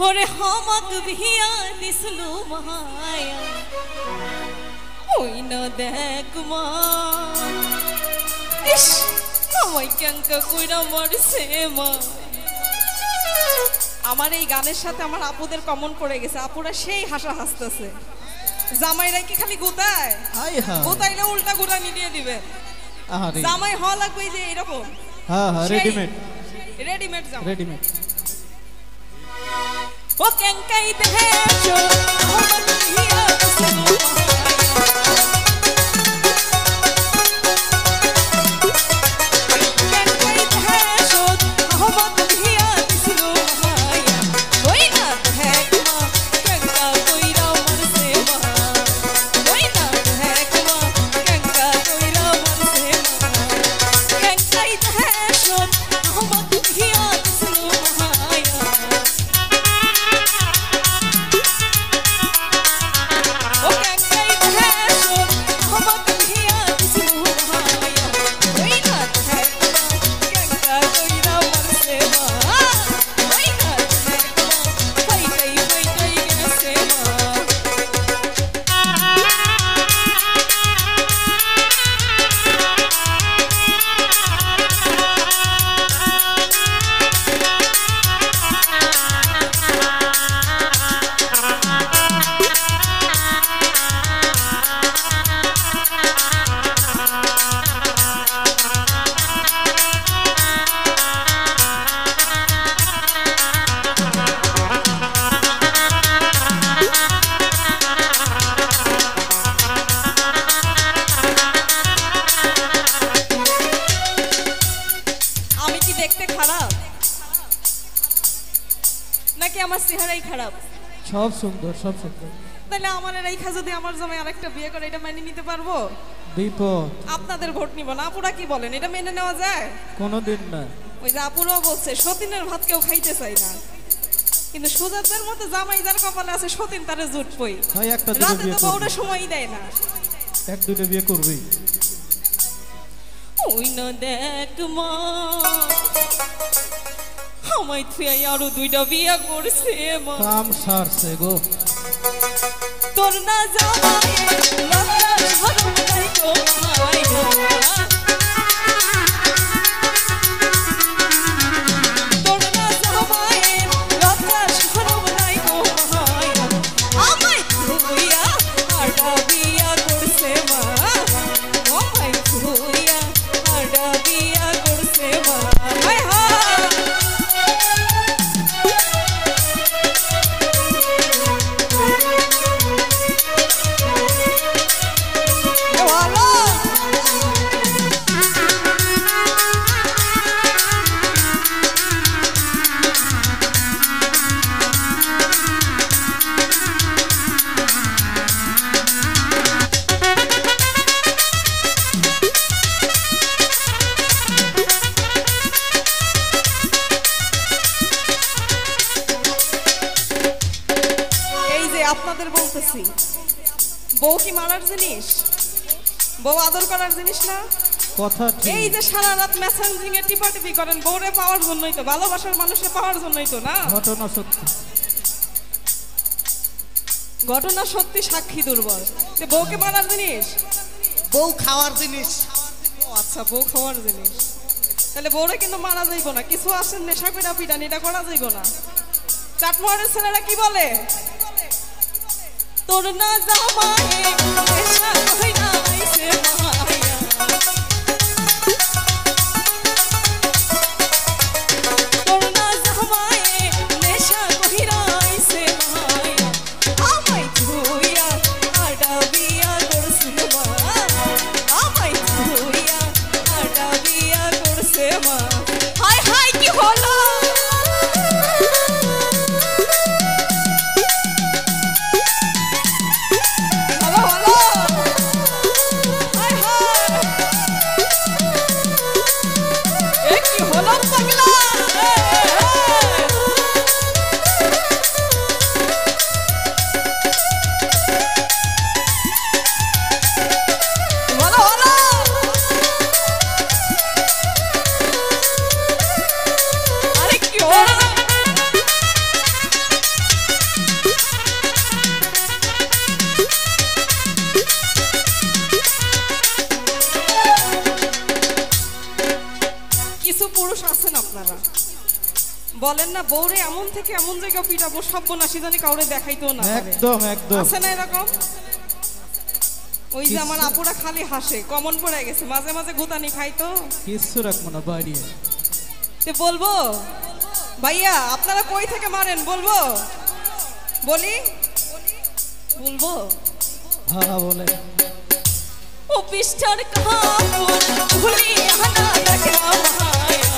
ওরে হামাক ভিয়া দিসলু মায়া ওই না দেখ মা ইস আমায় ক্যাঙ্কা কইরা মারছে মা। আমার এই গানের সাথে আমার আপুদের কমন পড়ে গেছে, আপুরা সেই হাসা হাসতেছে। জামাইরা কি খালি গোতায়? গোতাইলে উল্টা গোড়ানি দিয়ে দিবে। জামাই হওয়া লাগবে যে এরকম। হ্যাঁ হ্যাঁ রেডিমেড রেডিমেড জামাই রেডিমেড। ও ক্যাঙ্কাই দেহেছো আমার হিয়া দিসলু নাকি আমার চেহারাই খারাপ? সব সুন্দর সব সুন্দর। তাহলে আমার রেখা যদি আমার জামাই আরেকটা বিয়ে করে এটা মেনে নিতে পারবো? বিপদ। আপনাদের ভোট নিব না। আপুরা কি বলেন, এটা মেনে নেওয়া যায়? কোনোদিন না। ওই যে আপুরাও বলছে সতীনের ভাত কেউ খাইতে চাই না, কিন্তু সুজাতদের মতো জামাই যার কপালে আছে সতীন তারে জুট পই। ভাই একটা রাতে তো বউরে সময়ই দেয় না। এক দুটো বিয়ে করবি। ওই না দেখ মা আমায় তুই আরো দুইটা বিয়ে করছে মা। কাম সারছে গো। তোর না জামাই লজ্জা শরম নাই গো মায়া। তোর না জামাই লজ্জা শরম নাই গো মায়া। আমায় তুইয়া আটা বিয়া করছে মা। আমায় তুইয়া আটা বিয়া করছে মা। হায় হায় আপনাদের বলতেছি, বউ কি মারার জিনিস? বউ আদর করার জিনিস না? কথা ঠিক। এই যে সারা রাত মেসেঞ্জিং এ টিপাটিপি করেন বউরে পাওয়ার জন্যই তো, ভালোবাসার মানুষকে পাওয়ার জন্যই তো না? ঘটনা সত্যি। ঘটনা সত্যি, সাক্ষী দুর্বল। বউকে মারার জিনিস? বউ খাওয়ার জিনিস। ও আচ্ছা, বউ খাওয়ার জিনিস। তাহলে বউরে কিন্তু মারা যাইব না। কিছু আসেন নেশা করে পিটান, এটা করা যাইব না। চাটমোহরের ছেলেরা কি বলে? তোর না জামাই নেশা কইরা আইছে মায়া। তোর না জামাই নেশা কইরা আইছে মায়া। আমায় তুইয়া আটা বিয়া করছে মা। আমায় তুইয়া আটা বিয়া করছে মা। হায় হায় কি হলো? হ্যালো হ্যালো, হায় হায় বলেন না বউরে এমন থেকে এমন জায়গায় পিটাবো সর্বনাশী জানি কাউরে দেখাইতো না একদম একদম আছে না এরকম ওই যে আমার আপুরা খালি হাসে কমন পড়ে গেছে মাঝে মাঝে গুতানি খাইতো কিছু রাখবো না বাড়িয়ে তে বলবো ভাইয়া আপনারা কই থেকে মারেন বলবো বলি বলবো হ্যাঁ বলে ও পৃষ্ঠার কাপড় খুলি হানা দেখা মায়া